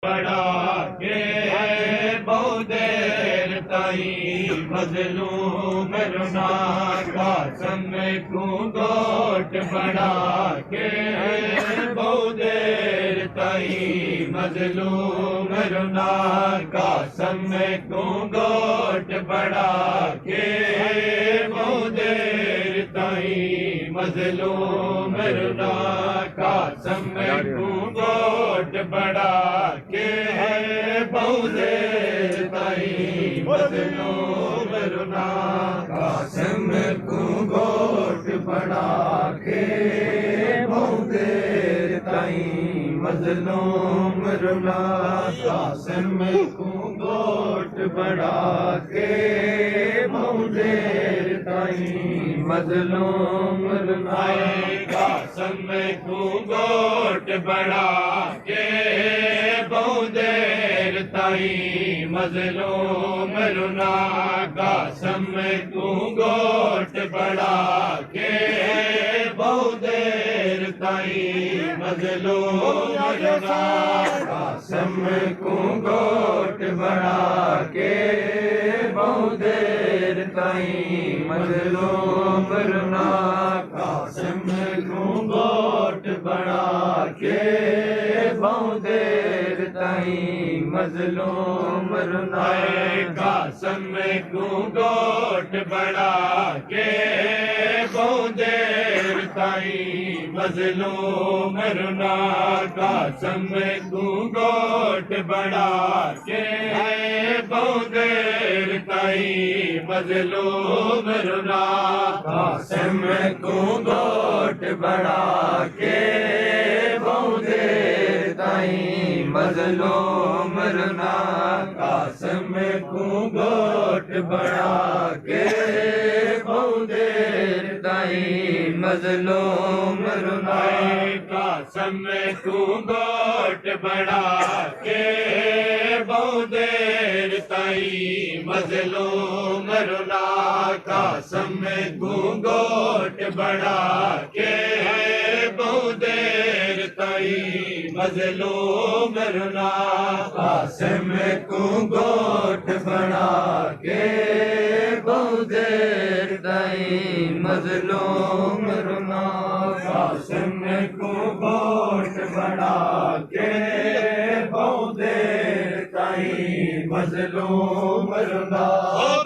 बड़ा के बहुत देर ताई मजलूम रुना का समय को गोट बड़ा के बहुत देर ताई मजलूम रुना का समय को गोट बड़ा के बहुत देर ताई मजलूम रुना का समय को गोट बड़ा के है बहुत देर ताई मजलूम रुना का समय को गोट बड़ा के बहुत देर ताई मजलूम रुना का समय को गोट बड़ा के बहुत देर ताई मजलूम रुना का समय को गोट बड़ा के बहुत देर ताई मजलूम रुना का समय को गोट बड़ा के बहुत देर ताई मजलूम रुना का समय को गोट बड़ा के बहुत देर ताई मजलूम रुना का समय को गोट बड़ा के बहुत देर ताई मजलूम रुना का समय को गोट बड़ा के बहुत देर ताई मजलूम रुना का समय को गोट बड़ा के बहुत देर ताई मजलूम रुना का समय को गोट बड़ा के बहुत देर ताई मजलूम रुना का समय को गोट बड़ा के बहुत देर ताई मजलूम रुना का समय को गोट बड़ा के बहुत देर ताई मजलूम रुना का समय को गोट बड़ा के बहुत देर ताई मजलूम रुना का समय को गोट बड़ा के बहुत देर ताई मजलूम रुना का समय को गोट बड़ा के बहुत देर ताई मजलूम रुना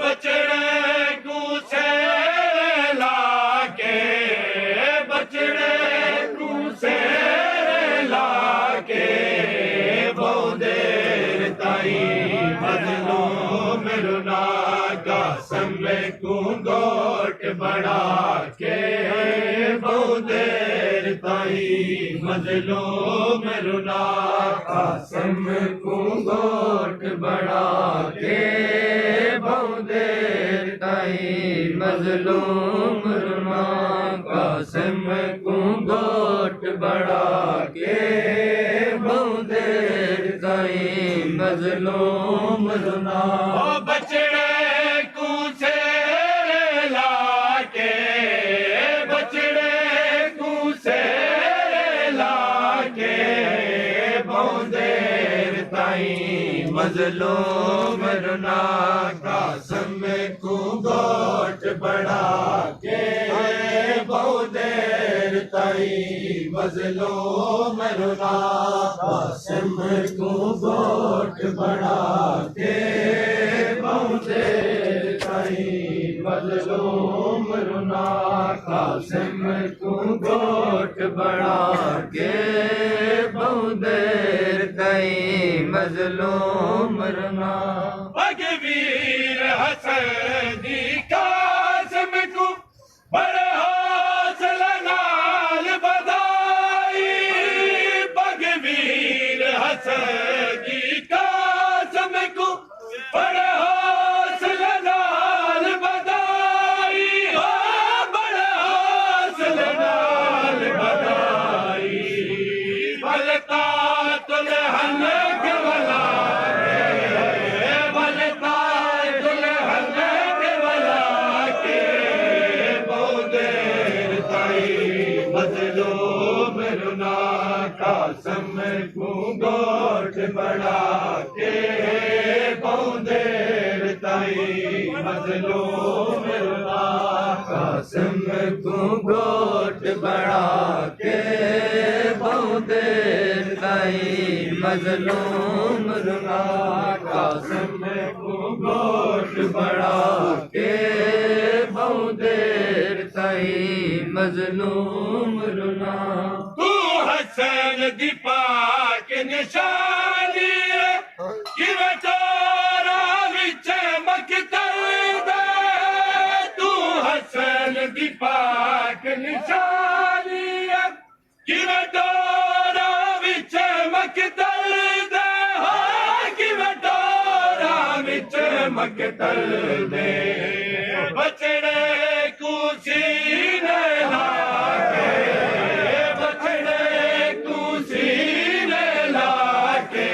बचड़े को से लाके बचड़े को से लाके बहुत देर ताई मजलूम रुना का समय को गोट बड़ा के बहुत देर ताई मजलूम रुना का समय को गोट बड़ा के बहुत देर ताई मजलूम रुना का समय को गोट बड़ा के बहुत देर ताई मजलूम रुना बचड़े को से लाके बचड़े को से लाके बहुत देर ताई मजलूम रुना का समय को गोट बड़ा के बहुत देर ताई मजलूम रुना का समय को गोट बड़ा के बहुत देर ताई मजलूम रुना का समय को गोट बड़ा के बहुत देर ताई मजलूम रुना भगवीर हसदी कासम को बड़े हौसला नाल बधाई भगवीर हसदी कासम को बड़े हौसला नाल बधाई हो बड़े हौसला नाल बधाई भलता तुलहन के वाला भलता तुलहन के वाला के बहुत देर ताई मजलूम रुना का समय को गोट बड़ा के पौधेर ताई मजलूम रुला कासिम को गोट बड़ा के पौधेर ताई मजलूम रुला कासिम को गोट बड़ा के पौधेर ताई मजलूम रुला तू हसन दी पाक निशानी कि तोरा विच मकतल दे तू हसन दी पाक निशानी कि तोरा विच मकतल दे कि तोरा विच मकतल दे बचड़े कुसी ने लाके बचड़े कुसी ने लाके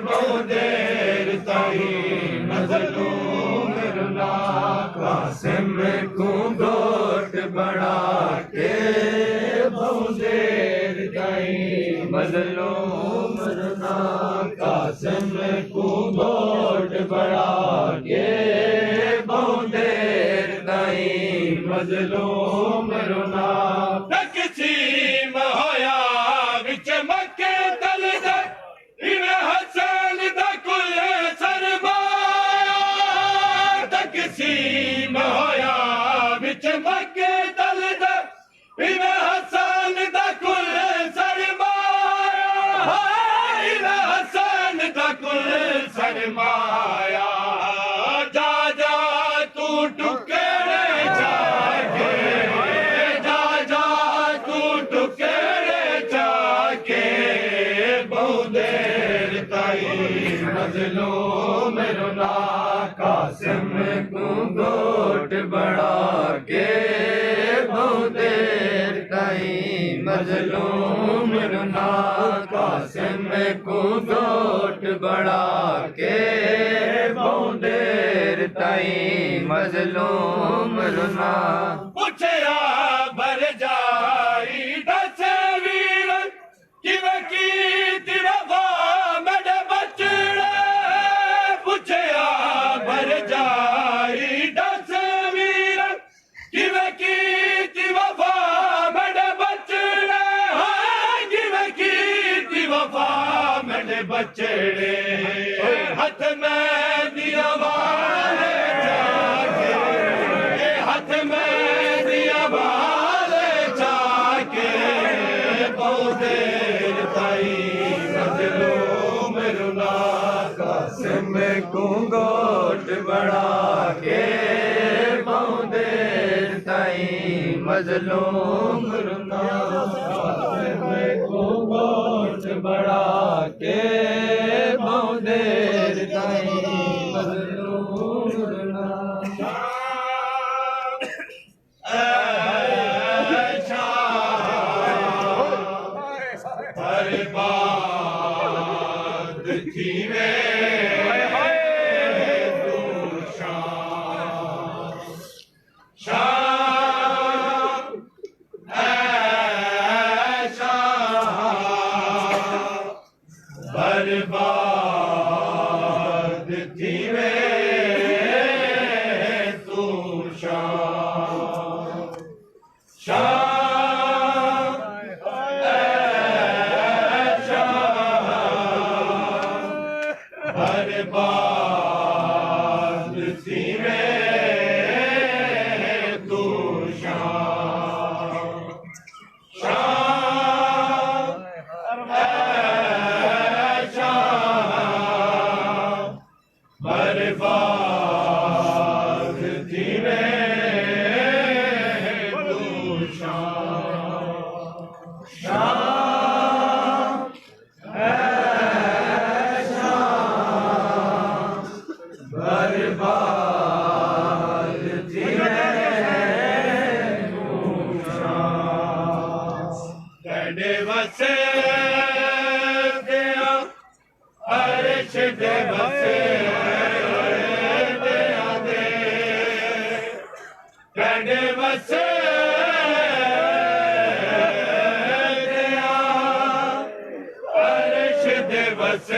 बहुदेर ताई मजलूम रुला कासिम को गोट बड़ा के बहुदेर ताई मजलूम रुला कासिम को गोट बड़ा के बहुदेर ताई मजलूम रुला तकसीम होया विच मक्के तल दे इवें हसन दा कुल सरमाया तकसीम होया विच मक्के तल दे इवें हसन दा कुल सरमाया इवें हसन दा कुल सरमाया जा जा तू टुकड़े जाके जा जा तू टुकड़े जाके बहुदेर ताई मजलूम रुला कासिम को गोट बड़ा के बहुदेर ताई मजलूम रुला कासिम को गोट बड़ा के बहुदेर ताई मजलूम रुला पूछया भर जाई दस वीर किवें कीती वफा मेरे बचड़े पूछया भर जाई दस वीर किवें कीती वफा मेरे बचड़े किवें कीती वफा मेरे बचड़े हाथ में दिया वाले जाके हाथ में दिया वाले जाके बहुदेर ताई मजलूम रुला कासिम को गोट बड़ा के बहुदेर ताई मजलूम रुला कासिम को गोट बड़ा के बहुदेर ताई मजलूम रुला बर्बाद थी वे तू शाम शाम शाम बर्बाद थी वे तू शाम शाम बर्बाद थी वे तू शाम शाम शाम बर्बाद थी वे तू शाम शाम बर्बाद थी कड़े वसे दिया अर्श दे वसे दिया दे कड़े वसे दिया अर्श दे वसे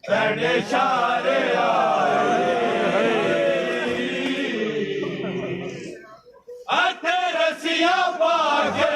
तेरे शारे आते रसिया पाके